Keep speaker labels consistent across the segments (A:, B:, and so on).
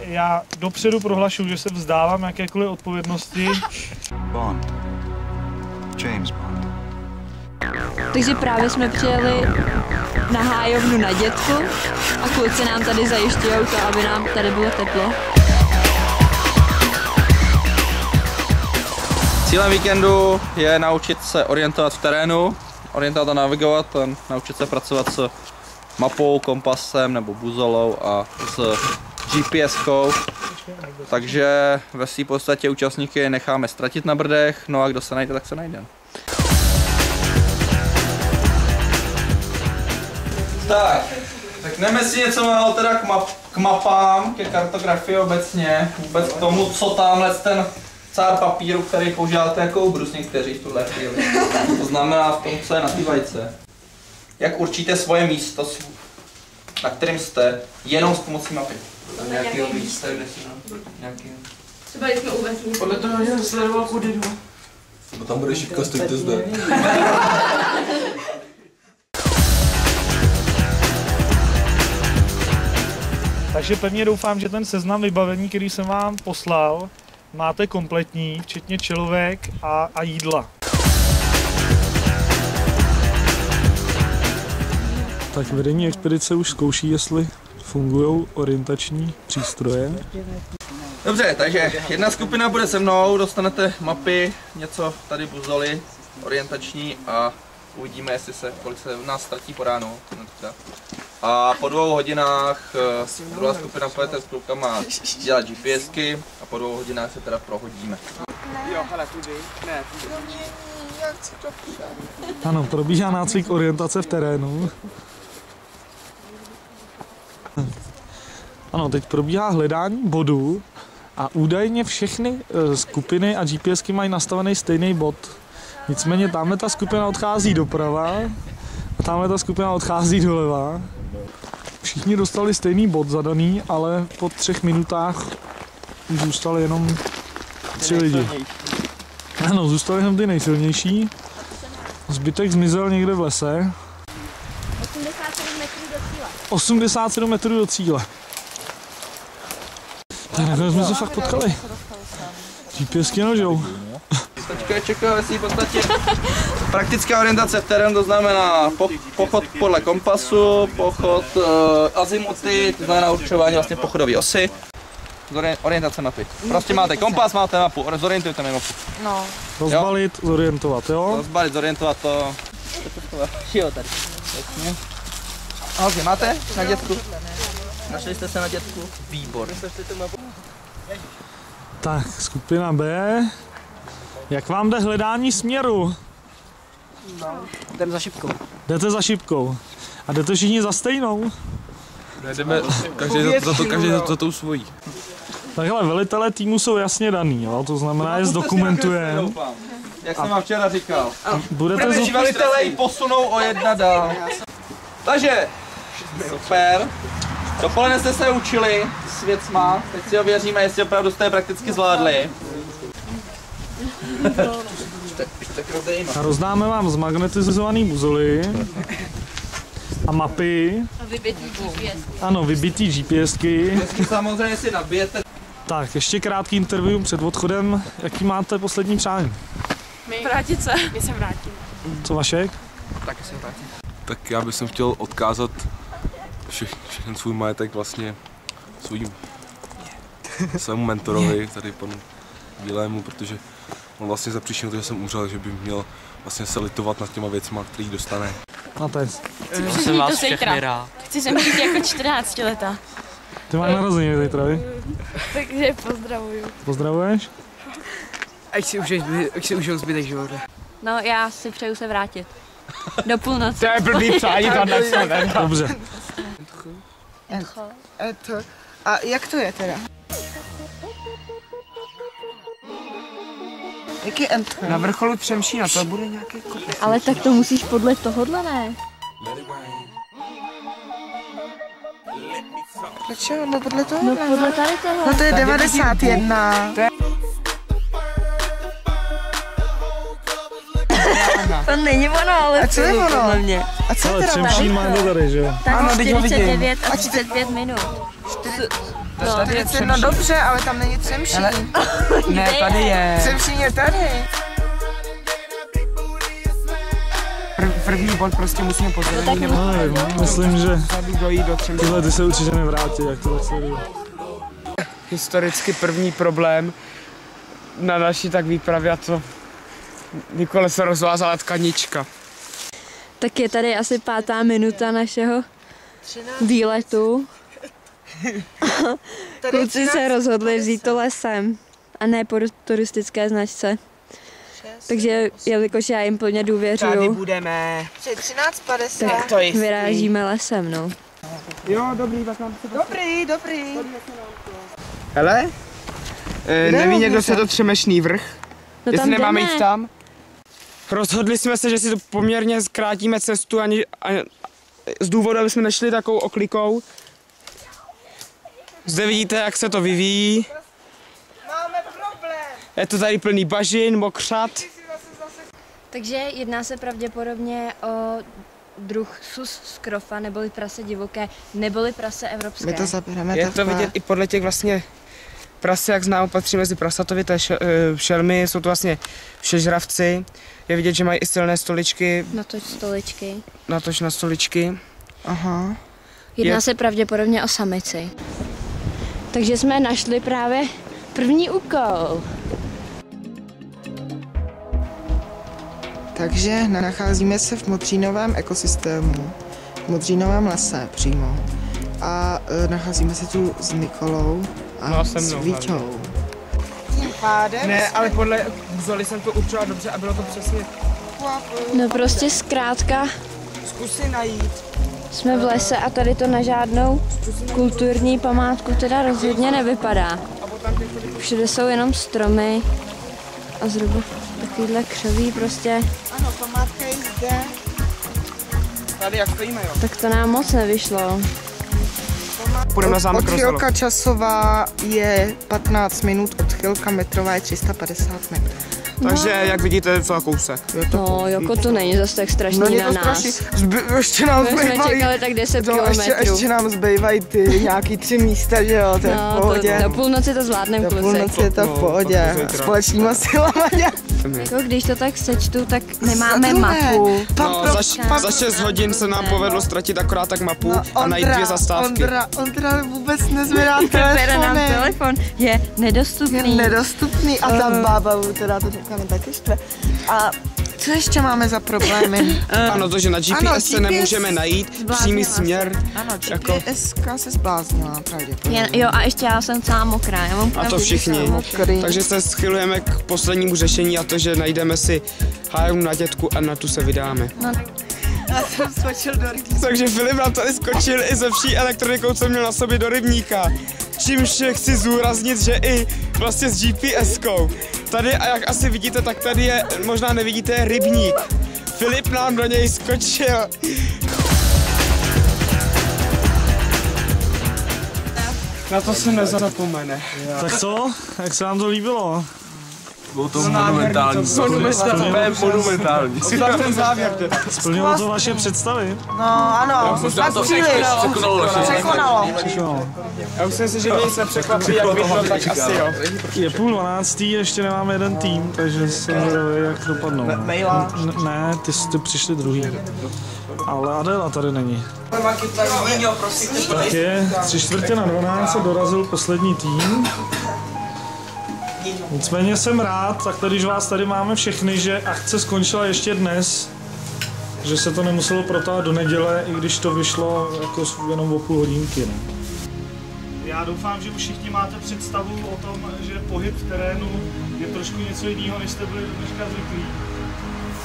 A: já dopředu prohlašuju, že se vzdávám jakékoliv odpovědnosti.
B: Bond. James Bond.
C: Takže právě jsme přijeli na hájovnu na Dětku a kluci nám tady zajišťují to, aby nám tady bylo teplo.
D: Cílem víkendu je naučit se orientovat v terénu, orientovat a navigovat a naučit se pracovat s mapou, kompasem nebo buzolou a s GPS-kou. Takže ve své podstatě účastníky necháme ztratit na brdech, no a kdo se najde, tak se najde. Tak, řekneme si něco málo teda k mapám, ke kartografii obecně, vůbec k tomu, co tamhle ten cár papíru, který používáte jako ubrus někteří v tuhle chvíli. To znamená v tom, co je na té vajce. Jak určíte svoje místo, na kterém jste, jenom s pomocí mapy. Nějakého místa, kde si nějaký...
C: Třeba jsme u vesmíru.
E: Podle toho, že sledoval kudy jdu.
F: No tam bude šipka, stojte zde.
A: Takže pevně doufám, že ten seznam vybavení, který jsem vám poslal, máte kompletní, včetně čelovek a jídla. Tak vedení expedice už zkouší, jestli fungují orientační přístroje.
D: Dobře, takže jedna skupina bude se mnou, dostanete mapy, něco tady buzoly, orientační a uvidíme, jestli kolik se v nás ztratí po ránu. A po 2 hodinách druhá skupina pojede s klukama dělat GPSky a po 2 hodinách se teda prohodíme.
A: Ano, probíhá nácvik orientace v terénu. Ano, teď probíhá hledání bodů a údajně všechny skupiny a GPSky mají nastavený stejný bod. Nicméně tamhle ta skupina odchází doprava a tamhle ta skupina odchází doleva. Všichni dostali stejný bod zadaný, ale po 3 minutách už zůstali jenom 3 lidi. Ano, zůstali jenom ty nejsilnější. Zbytek zmizel někde v lese.
C: 87 metrů do cíle.
A: 87 metrů do cíle. Tak nakonec jsme se fakt potkali. GPSky nožou.
D: Čeká ve svým podstatě praktická orientace v terénu, to znamená pochod podle kompasu, pochod azimuty, to znamená určování vlastně pochodové osy. Orientace mapy. Prostě máte kompas, máte mapu, zorientujte mi mapu.
C: No.
A: Rozbalit, zorientovat, jo?
D: Rozbalit, zorientovat to. Jo, tady. Ahoj, máte na Dětku? Našli jste se na Dětku? Výbor.
A: Tak, skupina B. Jak vám jde hledání směru?
E: No, jdem za šipkou.
A: Jdete za šipkou. A jdete všichni za stejnou?
F: Jdeme každý za tou svojí.
A: Takhle, velitelé týmu jsou jasně daný, jo? To znamená, je zdokumentujeme.
D: Jak jsem vám včera říkal.
A: Budete
D: velitelé ji posunou o 1 dál. Takže, super. Dopoledne jste se učili s věcma, teď si ověříme, jestli opravdu jste je prakticky zvládli.
A: A rozdáme vám zmagnetizovaný buzoly a mapy.
C: A vybitý GPS.
A: Ano, vybitý GPSky.
D: Samozřejmě si nabijete.
A: Tak, ještě krátký interview před odchodem. Jaký máte poslední přání?
C: Vrátit se. My se vrátíme.
A: Co Vašek?
D: Taky se vrátím.
F: Tak já bych chtěl odkázat všechny svůj majetek vlastně svému mentorovi, tady panu Bílému, protože on vlastně zapříčinil to, že jsem umřel, že by měl vlastně se litovat nad těma věcma, který dostane.
A: A teď.
E: Já jsem vás všechny rád.
C: Chci se mít jako 14 leta.
A: Ty máš narozeniny zítra, vi?
C: Takže pozdravuju.
A: Pozdravuješ?
E: Ať si užil zbytek života.
C: No, já si přeju se vrátit. Do půlnoci.
E: To je blbý přání, to nechceme.
A: Dobře.
G: A jak to je teda? Jak je Enter?
E: Na vrcholu Přemšína, to bude nějaký kopec.
C: Ale tak to musíš podle tohohle, ne?
G: Proč jo? No podle toho?
C: No podle tady toho.
G: No to je 91.
C: To není ono, ale
G: A co je ono?
C: podle mě.
G: A co je teda?
A: Přemšín má to tady, že jo?
C: Tak
E: Ano, teď ho vidím.
C: 49 a 35 minut.
G: Tady je no dobře, ale tam není Třemšín.
E: Ne, tady je.
G: Třemšín je tady.
E: První bod prostě musíme pozornit, nebo
A: Myslím, že
E: dojít do Třemšína.
A: tyhle ty se určitě nevrátí, jak to sleduju.
E: Historicky první problém na naší tak výpravě, a to Nikole se rozvázala tkanička.
C: Tak je tady asi 5. minuta našeho výletu. Kluci se rozhodli vzít to lesem a ne po turistické značce. Takže jelikož já jim plně
E: Tady
C: důvěřuju,
E: budeme.
G: 13:50.
E: Tak to je
C: vyrážíme lesem, no.
E: Jo, dobrý, tak nám se
G: Dobrý.
E: Hele, neví někdo, co je to Třemešný vrch?
C: No
E: Jestli
C: tam
E: nemáme
C: jdeme.
E: jít tam? Rozhodli jsme se, že si to poměrně zkrátíme cestu a z důvodu, aby jsme nešli takovou oklikou. Zde vidíte, jak se to vyvíjí.
G: Máme problém.
E: Je to tady plný bažin, mokřat.
C: Takže jedná se pravděpodobně o druh sus skrofa, neboli prase divoké, neboli prase evropské.
G: My to zabereme
E: Je to vidět i podle těch vlastně prase, jak známo, patří mezi prasatovité šelmy, jsou to vlastně všežravci. Je vidět, že mají i silné stoličky,
C: Natoč stoličky.
E: natož na stoličky.
G: Aha.
C: Jedná se pravděpodobně o samici. Takže jsme našli právě první úkol.
G: Takže nacházíme se v Modřínovém ekosystému, v Modřínovém lese přímo. A nacházíme se tu s Nikolou a
E: No, se
G: s
E: mnou
G: Víťou. Tím pádem
E: Ne, ale podle Zoli jsem to určila dobře a bylo to přesně.
C: No prostě zkrátka
E: Zkusy najít.
C: jsme v lese a tady to na žádnou kulturní památku teda rozhodně nevypadá. Všude jsou jenom stromy a zhruba takovýhle křoví prostě,
G: Ano, památka je zde.
E: Tady jak stojíme, jo.
C: tak to nám moc nevyšlo.
E: Půjdeme na zámek Rozvalov.
G: Odchylka časová je 15 minut, odchylka metrová je 350 metrů.
E: Takže jak vidíte, je to kousek.
C: No, jako to není zase tak strašný na nás.
G: Ještě nám
C: My jsme
G: zbývají,
C: čekali tak 10
G: to
C: kilometrů.
G: ještě nám zbývají ty nějaký 3 místa, že jo, to je v
C: No,
G: pohodě.
C: do půlnoci to zvládnem,
G: Do
C: kluci.
G: půlnoci je to v pohodě, společnýma silama.
C: Jako když to tak sečtu, tak nemáme
G: Za druhé,
C: mapu.
E: No, za 6 hodin se nám povedlo ztratit akorát tak mapu a najít 2 zastávky.
G: Ondra vůbec nezvedá
C: Bere nám
G: telefony.
C: telefon, je nedostupný.
G: Nedostupný a ta bába teda to říkáme taky štve. A co ještě máme za problémy?
E: Ano, to, že na GPS se nemůžeme najít přímý směr.
G: Ano,
E: Jako-
G: GPSka se zbláznila pravděpodobně.
C: Jo, a ještě já jsem celá mokrá. Já mám
E: A
C: pravdu,
E: to
C: že
E: všichni.
C: jsem mokrá.
E: Takže se schylujeme k poslednímu řešení a to, že najdeme si hájovnu na dětku a na tu se vydáme.
G: Já jsem skočil do rybníka.
E: Takže Filip nám tady skočil i se vší elektronikou, co měl na sobě do rybníka. Čímž chci zúraznit, že i vlastně s GPS-kou. Tady, a jak asi vidíte, tak tady je, možná nevidíte, rybník. Filip nám do něj skočil. Na to se nezapomene.
A: Tak co? Jak se vám to líbilo?
F: Bylo to monumentální. Monumentální.
E: Ten závěr.
A: Splnilo to vaše představy?
G: No ano,
F: Možná to
G: cíli, no. Překonalo.
E: Já už jsem si, že mě nic nepřekvapí, jak vyšlo, tak asi jo.
A: Je 11:30, ještě nemáme jeden tým, takže jsem zvědavý, jak dopadnou. Ne, ty jste přišli druhý. Ale Adela tady není. Tak je 3:45 se dorazil poslední tým. Nicméně jsem rád, tak když vás tady máme všechny, že akce skončila ještě dnes, že se to nemuselo protáhat do neděle, i když to vyšlo jako jenom o půl hodinky. Ne? Já doufám, že už všichni máte představu o tom, že pohyb v terénu je trošku něco jiného, než jste byli do dneška zvyklí.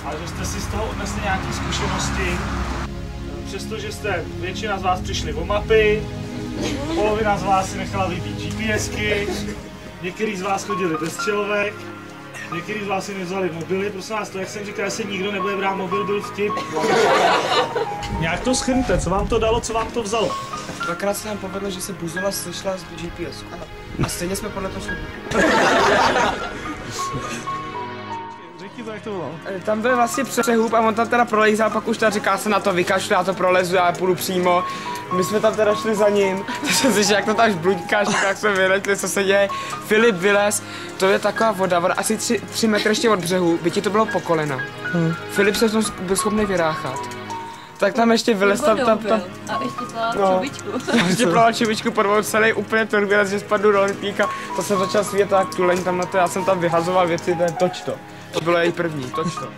A: A že jste si z toho odnesli nějaké zkušenosti. Přestože jste, většina z vás přišli o mapy, polovina z vás si nechala vybít GPSky, některý z vás chodili bez čelovek, některý z vás si nevzali mobily, prosím vás, to jak jsem říkal, jestli nikdo nebude brát mobil, byl vtip. Nějak to shrňte, co vám to dalo, co vám to vzalo?
E: Dvakrát se nám povedlo, že se Buzola slyšela z GPS. A stejně jsme podle toho šli.
A: taky to, jak to bylo.
E: Tam byl vlastně přehub a on tam teda prolejzal, pak už teda říká se na to vykašlu, já to prolezu, já půjdu přímo. My jsme tam teda šli za ním, to jsem si, že jak to tam žbluďkáš, jak jsme vylezli, co se děje. Filip vylez, to je taková voda asi 3 metry ještě od břehu, by ti to bylo po kolena. Filip se byl schopný vyráchat. Tak tam ještě vylez, tam.
C: A ještě plával čubičku.
E: Ještě plával čubičku pod vodou, celý úplně turbulence, že spadl do rybníka, to jsem začal svět tak tuleň tam na to, já jsem tam vyhazoval věci, toč to. To bylo její první, toč to.